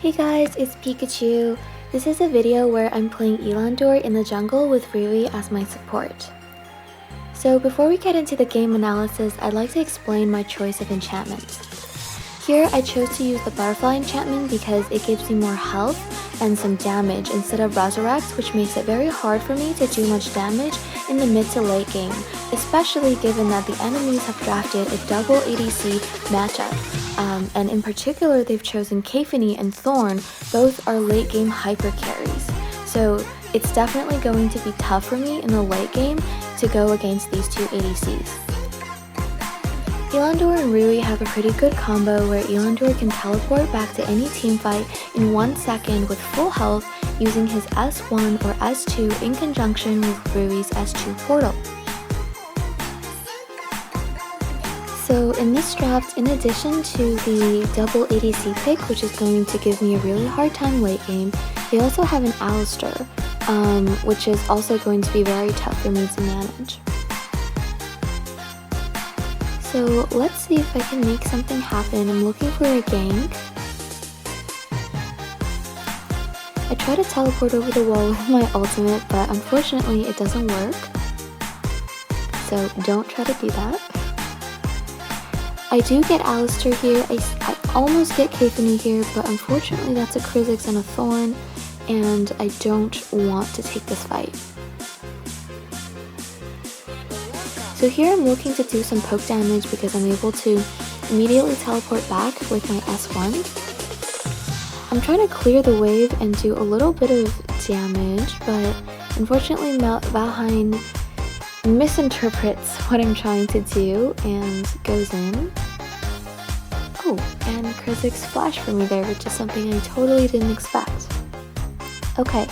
Hey guys, it's Pikachu. This is a video where I'm playing Eland'orr in the jungle with Rouie as my support. So before we get into the game analysis, I'd like to explain my choice of enchantments. Here I chose to use the butterfly enchantment because it gives me more health and some damage instead of resurrect, which makes it very hard for me to do much damage in the mid to late game, especially given that the enemies have drafted a double ADC matchup. And in particular, they've chosen Kafani and Thorn. Both are late game hyper carries. So it's definitely going to be tough for me in the late game to go against these two ADCs. Eland'orr and Rouie have a pretty good combo where Eland'orr can teleport back to any teamfight in 1 second with full health using his S1 or S2 in conjunction with Rouie's S2 portal. So in this draft, in addition to the double ADC pick, which is going to give me a really hard time late game, they also have an Alistar, which is also going to be very tough for me to manage. So let's see if I can make something happen. I'm looking for a gank. I try to teleport over the wall with my ultimate, but unfortunately it doesn't work. So don't try to do that. I do get Alistar here. I almost get Kafani here, but unfortunately that's a Kha'Zix and a Thorn, and I don't want to take this fight. So here I'm looking to do some poke damage because I'm able to immediately teleport back with my S1. I'm trying to clear the wave and do a little bit of damage, but unfortunately Valheim misinterprets what I'm trying to do and goes in. Oh, and Kha'Zix flashed for me there, which is something I totally didn't expect. Okay.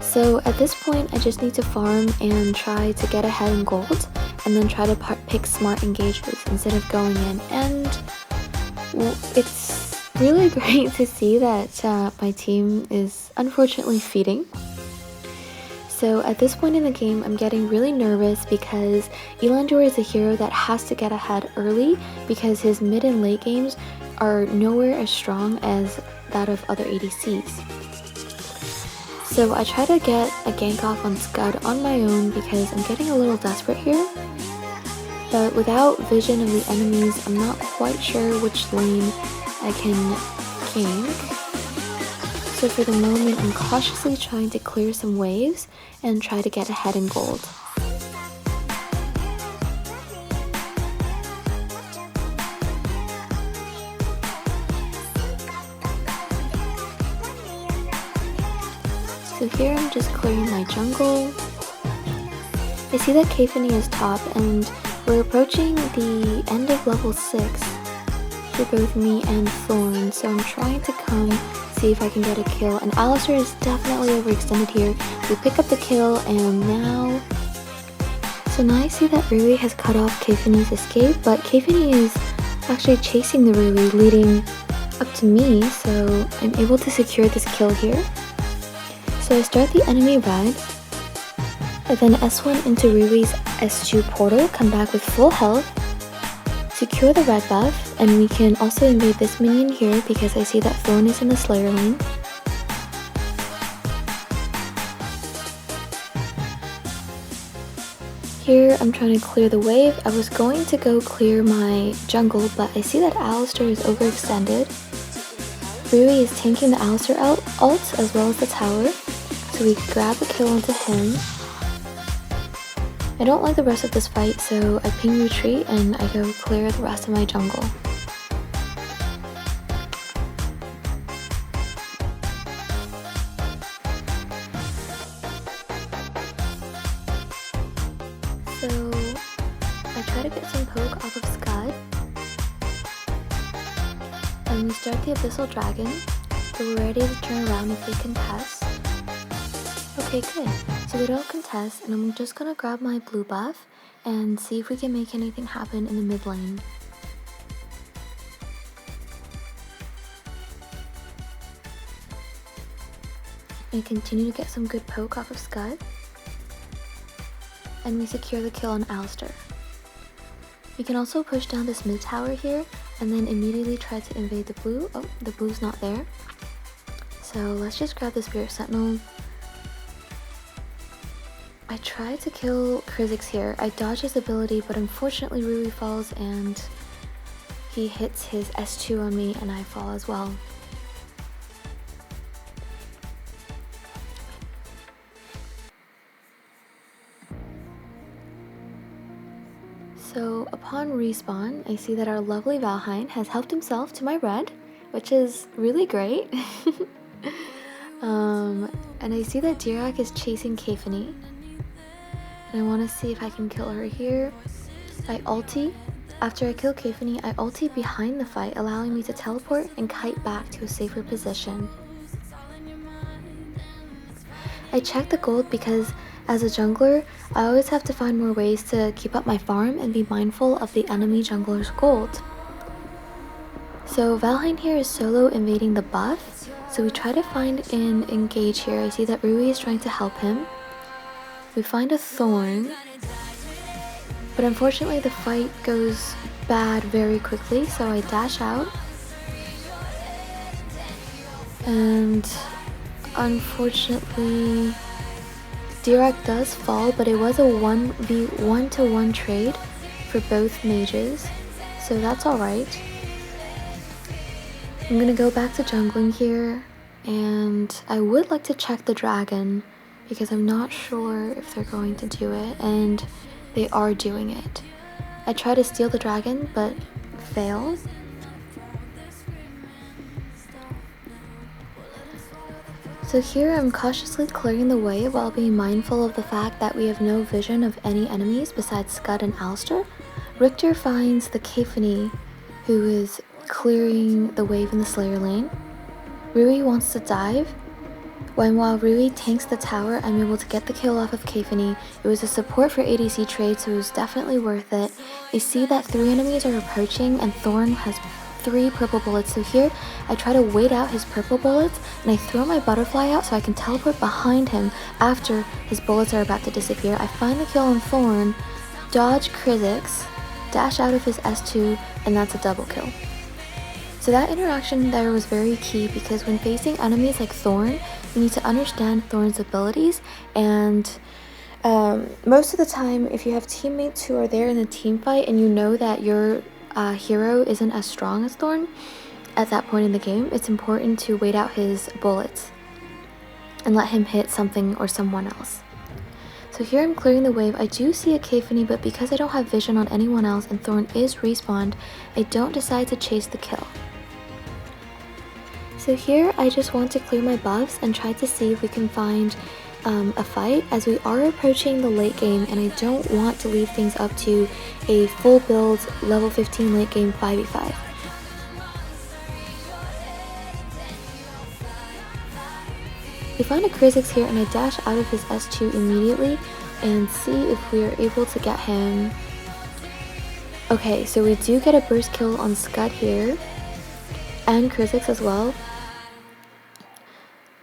So at this point, I just need to farm and try to get ahead in gold, and then try to pick smart engages instead of going in. And well, it's really great to see that my team is unfortunately feeding. So at this point in the game, I'm getting really nervous because Eland'orr is a hero that has to get ahead early because his mid and late games are nowhere as strong as that of other ADCs. So I try to get a gank off on Scud on my own because I'm getting a little desperate here. But without vision of the enemies, I'm not quite sure which lane I can gank. So for the moment, I'm cautiously trying to clear some waves and try to get ahead in gold. So here I'm just clearing my jungle. I see that Kafani is top and we're approaching the end of level 6 for both me and Thorn, so I'm trying to come see if I can get a kill, and Alistar is definitely overextended here. We pick up the kill, and now I see that Rouie has cut off Kafani's escape, but Kafani is actually chasing the Rouie, leading up to me, so I'm able to secure this kill here. So I start the enemy red, and then S1 into Rouie's S2 portal, come back with full health, secure the red buff, and we can also invade this minion here because I see that Thorn is in the Slayer lane. Here I'm trying to clear the wave. I was going to go clear my jungle, but I see that Alistar is overextended. Rouie is tanking the Alistar ult as well as the tower, so we grab a kill onto him. I don't like the rest of this fight, so I ping retreat and I go clear the rest of my jungle. So I try to get some poke off of Scud, and we start the Abyssal Dragon, so we're ready to turn around if they contest. Okay, good. So they don't contest, and I'm just gonna grab my blue buff and see if we can make anything happen in the mid lane. I continue to get some good poke off of Scud, and we secure the kill on Alistar. We can also push down this mid tower here and then immediately try to invade the blue. Oh, the blue's not there. So let's just grab the Spirit Sentinel. I tried to kill Krizzix here. I dodged his ability, but unfortunately Rouie falls and he hits his S2 on me and I fall as well. So upon respawn, I see that our lovely Valheim has helped himself to my red, which is really great. And I see that Dirac is chasing Kefani. And I want to see if I can kill her here. I ulti. After I kill Kefani, I ulti behind the fight, allowing me to teleport and kite back to a safer position. I check the gold because as a jungler, I always have to find more ways to keep up my farm and be mindful of the enemy jungler's gold. So Valheim here is solo invading the buff, so we try to find an engage here. I see that Rouie is trying to help him. We find a thorn, but unfortunately the fight goes bad very quickly, so I dash out. And unfortunately Dirac does fall, but it was a 1v1 trade for both mages, so that's alright. I'm gonna go back to jungling here, and I would like to check the dragon because I'm not sure if they're going to do it, and they are doing it. I try to steal the dragon, but fail. So here I'm cautiously clearing the way while being mindful of the fact that we have no vision of any enemies besides Scud and Alistair. Richter finds the Kefani, who is clearing the wave in the Slayer lane. Rouie wants to dive. While Rouie tanks the tower, I'm able to get the kill off of Kefani. It was a support for ADC trade, so it was definitely worth it. I see that 3 enemies are approaching and Thorn has 3 purple bullets, so here I try to wait out his purple bullets and I throw my butterfly out so I can teleport behind him after his bullets are about to disappear. I find the kill on Thorn, dodge Krizzix, dash out of his S2, and that's a double kill. So that interaction there was very key because when facing enemies like Thorn, you need to understand Thorn's abilities, and most of the time if you have teammates who are there in the team fight and you know that your hero isn't as strong as Thorn at that point in the game, it's important to wait out his bullets and let him hit something or someone else. So here I'm clearing the wave. I do see a Kefani, but because I don't have vision on anyone else and Thorn is respawned, I don't decide to chase the kill. So here I just want to clear my buffs and try to see if we can find a fight, as we are approaching the late game and I don't want to leave things up to a full build level 15 late game 5v5. We find a Krizzix here and I dash out of his S2 immediately and see if we are able to get him. Okay, so we do get a burst kill on Scud here and Krizzix as well.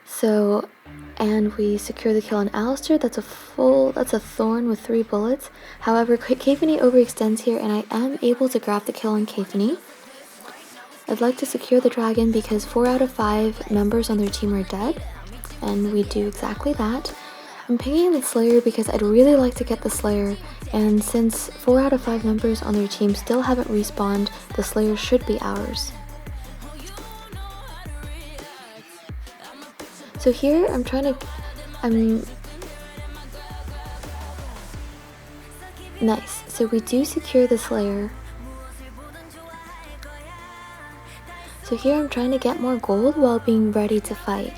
So, and we secure the kill on Alistair. That's a Thorn with 3 bullets. However, Kefani overextends here and I am able to grab the kill on Kefani. I'd like to secure the dragon because 4 out of 5 members on their team are dead, and we do exactly that. I'm pinging the Slayer because I'd really like to get the Slayer, and since 4 out of 5 members on their team still haven't respawned, the Slayer should be ours. So here nice. So we do secure the Slayer. So here I'm trying to get more gold while being ready to fight.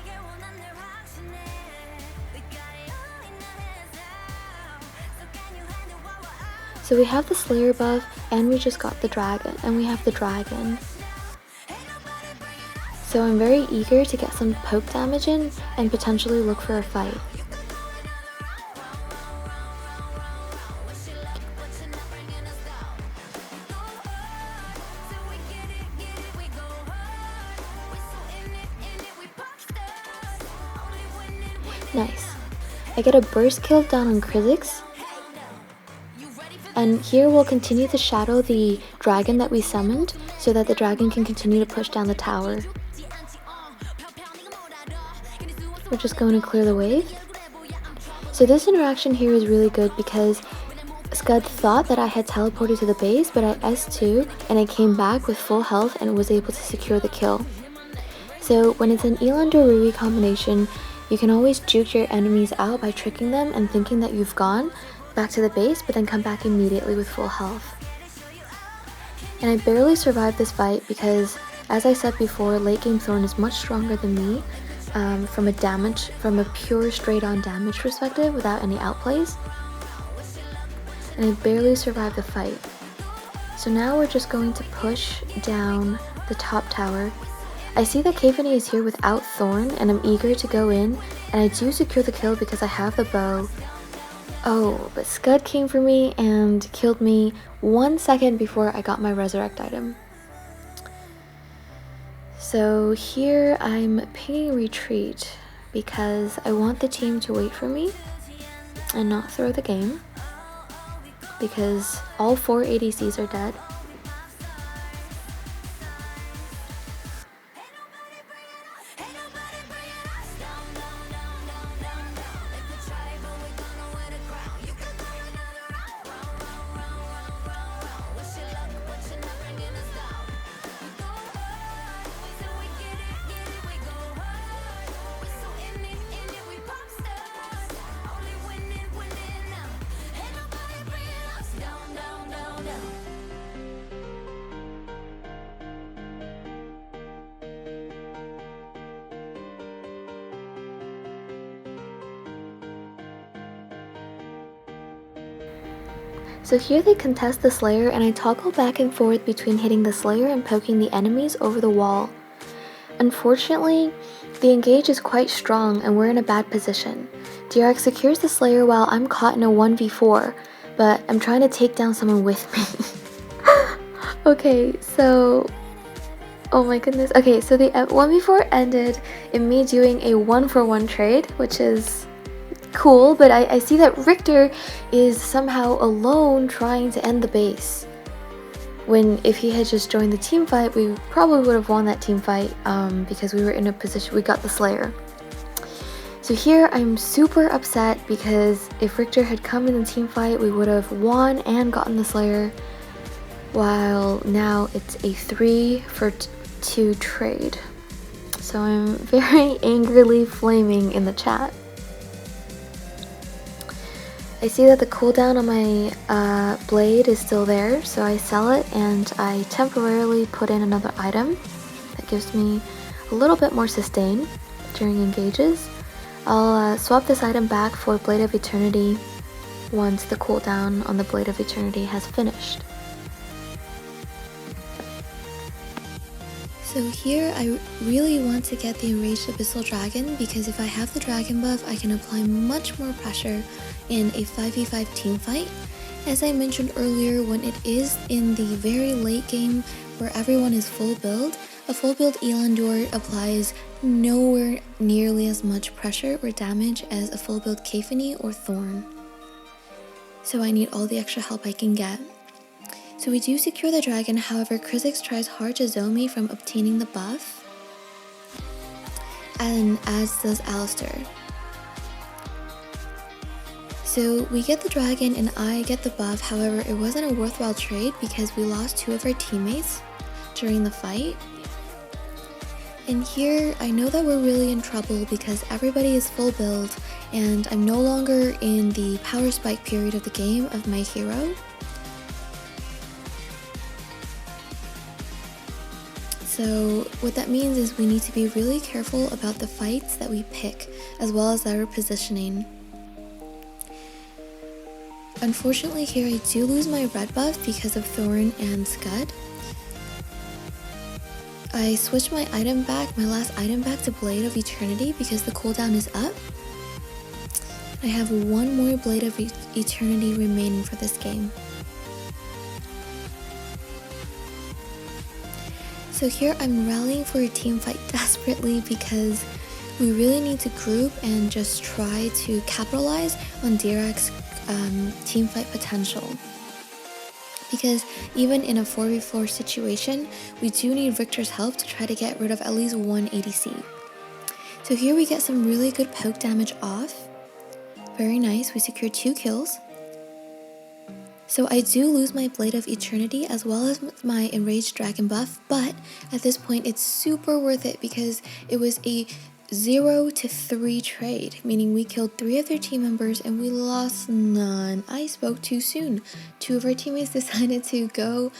So we have the Slayer buff and we just got the dragon, and we have the dragon. So I'm very eager to get some poke damage in and potentially look for a fight. Nice. I get a burst kill down on Krizzix. And here we'll continue to shadow the dragon that we summoned, so that the dragon can continue to push down the tower. We're just going to clear the wave. So this interaction here is really good because Scud thought that I had teleported to the base, but I S2 and I came back with full health and was able to secure the kill. So when it's an Eland'orr Rouie combination, you can always juke your enemies out by tricking them and thinking that you've gone back to the base, but then come back immediately with full health. And I barely survived this fight because, as I said before, late game Thorn is much stronger than me from a pure straight on damage perspective without any outplays. And I barely survived the fight. So now we're just going to push down the top tower. I see that Kayfany is here without Thorn, and I'm eager to go in, and I do secure the kill because I have the bow. Oh, but Scud came for me and killed me 1 second before I got my resurrect item. So here I'm pinging retreat because I want the team to wait for me and not throw the game, because all 4 ADCs are dead. So here they contest the Slayer, and I toggle back and forth between hitting the Slayer and poking the enemies over the wall. Unfortunately, the engage is quite strong and we're in a bad position. DRX secures the Slayer while I'm caught in a 1v4, but I'm trying to take down someone with me. Okay, so... oh my goodness. Okay, so the 1v4 ended in me doing a 1-for-1 trade, which is cool, but I see that Richter is somehow alone trying to end the base. When if he had just joined the team fight, we probably would have won that team fight because we were in a position, we got the Slayer. So here I'm super upset because if Richter had come in the team fight, we would have won and gotten the Slayer, while now it's a 3-for-2 trade. So I'm very angrily flaming in the chat. I see that the cooldown on my blade is still there, so I sell it and I temporarily put in another item that gives me a little bit more sustain during engages. I'll swap this item back for Blade of Eternity once the cooldown on the Blade of Eternity has finished. So here I really want to get the Enraged Abyssal Dragon, because if I have the dragon buff, I can apply much more pressure in a 5v5 team fight. As I mentioned earlier, when it is in the very late game where everyone is full build, a full build Eland'orr applies nowhere nearly as much pressure or damage as a full build Kayfany or Thorn. So I need all the extra help I can get. So we do secure the dragon, however Kha'Zix tries hard to zone me from obtaining the buff, and as does Alistar. So we get the dragon and I get the buff, however it wasn't a worthwhile trade because we lost 2 of our teammates during the fight. And here I know that we're really in trouble because everybody is full build and I'm no longer in the power spike period of the game of my hero. So what that means is we need to be really careful about the fights that we pick, as well as our positioning. Unfortunately here I do lose my red buff because of Thorn and Scud. I switched my item back, my last item back, to Blade of Eternity because the cooldown is up. I have 1 more Blade of Eternity remaining for this game. So here I'm rallying for a team fight desperately because we really need to group and just try to capitalize on DRX's team fight potential. because even in a 4v4 situation, we do need Richter's help to try to get rid of at least one ADC. So here we get some really good poke damage off. Very nice, we secured 2 kills. So I do lose my Blade of Eternity as well as my Enraged Dragon buff, but at this point it's super worth it because it was a 0-3 trade, meaning we killed 3 of their team members and we lost none. I spoke too soon. 2 of our teammates decided to go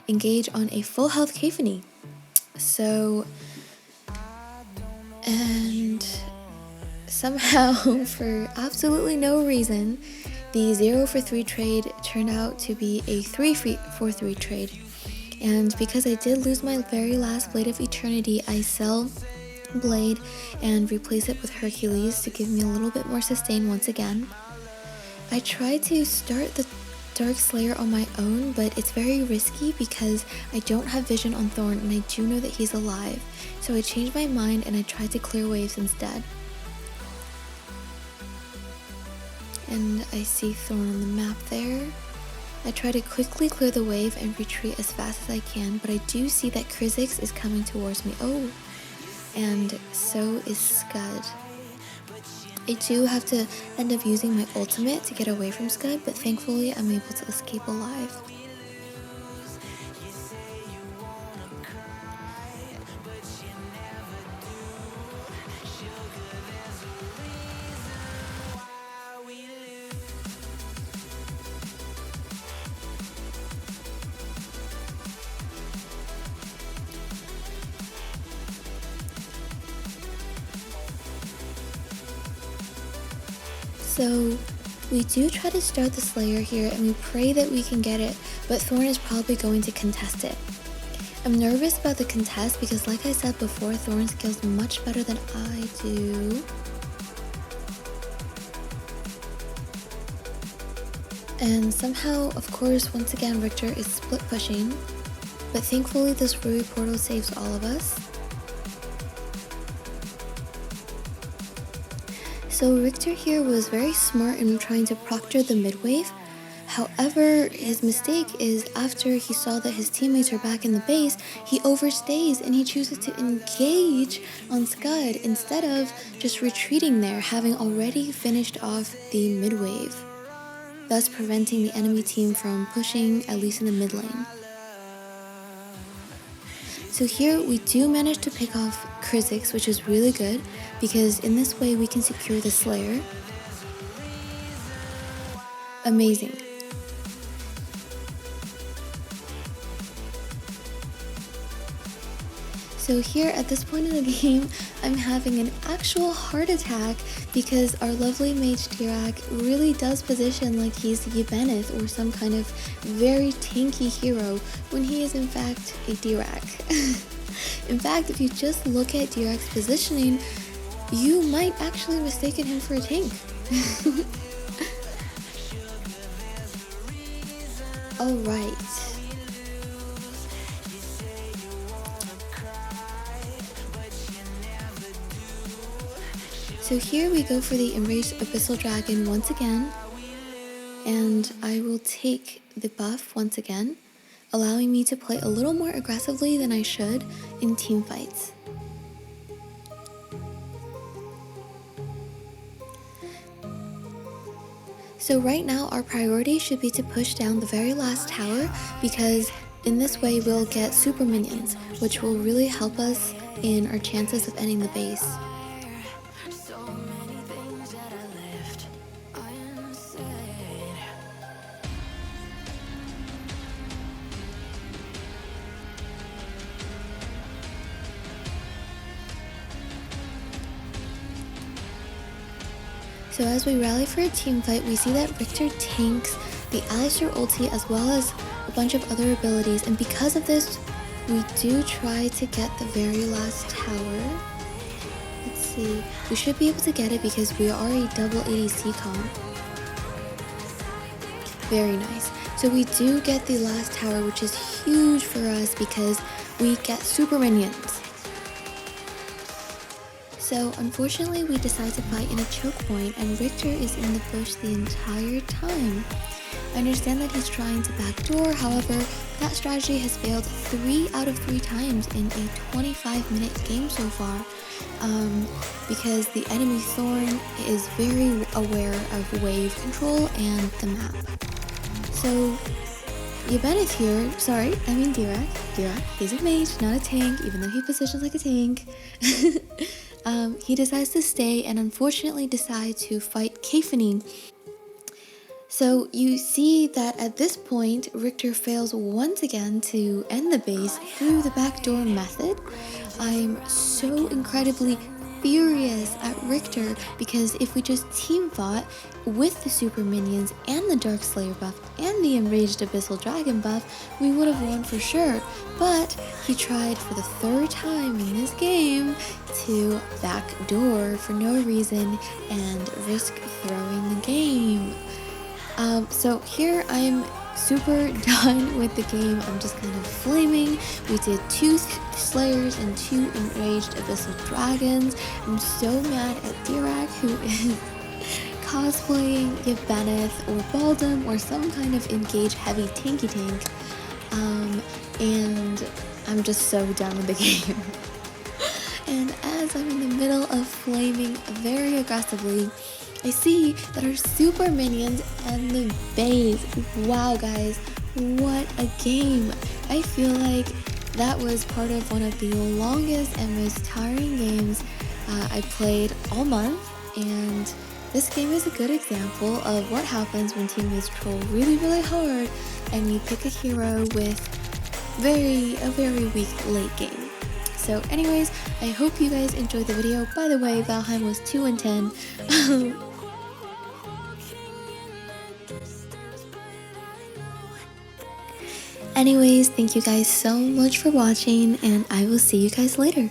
engage on a full health Kafani. So, and somehow for absolutely no reason, the 0-for-3 trade turned out to be a 3-for-3 trade. And because I did lose my very last Blade of Eternity, I sell Blade and replace it with Hercules to give me a little bit more sustain once again. I tried to start the Dark Slayer on my own, but it's very risky because I don't have vision on Thorn and I do know that he's alive. So I changed my mind and I tried to clear waves instead. And I see Thorn on the map there. I try to quickly clear the wave and retreat as fast as I can, but I do see that Kha'Zix is coming towards me. Oh, and so is Scud. I do have to end up using my ultimate to get away from Scud, but thankfully I'm able to escape alive. So we do try to start the Slayer here and we pray that we can get it, but Thorn is probably going to contest it. I'm nervous about the contest because like I said before, Thorn skills much better than I do. And somehow, of course, once again Richter is split pushing, but thankfully this Rouie portal saves all of us. So Richter here was very smart in trying to proctor the mid-wave. However, his mistake is after he saw that his teammates are back in the base, he overstays and he chooses to engage on Scud instead of just retreating there, having already finished off the mid-wave, thus preventing the enemy team from pushing, at least in the mid lane. So here we do manage to pick off Kha'Zix, which is really good because in this way we can secure the Slayer. Amazing. So here at this point in the game, I'm having an actual heart attack because our lovely mage Dirac really does position like he's Ybenith or some kind of very tanky hero when he is in fact a Dirac. In fact, if you just look at Dirac's positioning, you might actually mistaken him for a tank. Alright. So here we go for the Enraged Abyssal Dragon once again, and I will take the buff once again, allowing me to play a little more aggressively than I should in team fights. So right now our priority should be to push down the very last tower because in this way we'll get super minions, which will really help us in our chances of ending the base. So as we rally for a team fight, we see that Richter tanks the Alistar ulti as well as a bunch of other abilities, and because of this, we do try to get the very last tower. Let's see, we should be able to get it because we are a double ADC comp. Very nice. So we do get the last tower, which is huge for us because we get super minions. So unfortunately we decide to fight in a choke point and Richter is in the bush the entire time. I understand that he's trying to backdoor, however, that strategy has failed 3 out of 3 times in a 25-minute game so far, because the enemy Thorn is very aware of wave control and the map. So Ybeneth here, sorry, I mean Dirac, he's a mage, not a tank, even though he positions like a tank. He decides to stay and unfortunately decides to fight Kayfani. So you see that at this point, Richter fails once again to end the base through the backdoor method. I'm so incredibly furious at Richter because if we just team fought with the super minions and the Dark Slayer buff and the Enraged Abyssal Dragon buff, we would have won for sure. But he tried for the 3rd time in this game to backdoor for no reason and risk throwing the game. So here I'm super done with the game. I'm just kind of flaming. We did 2 Slayers and 2 Enraged Abyssal Dragons. I'm so mad at Dirac, who is cosplaying Ybeneth or Baldum or some kind of engage heavy tanky tank. And I'm just so done with the game. And as I'm in the middle of flaming very aggressively, I see that our super minions and the base. Wow guys, what a game. I feel like that was part of one of the longest and most tiring games I played all month, and this game is a good example of what happens when teammates troll really hard and you pick a hero with a very weak late game. So anyways, I hope you guys enjoyed the video. By the way, Valheim was 2 and 10. Anyways, thank you guys so much for watching, and I will see you guys later.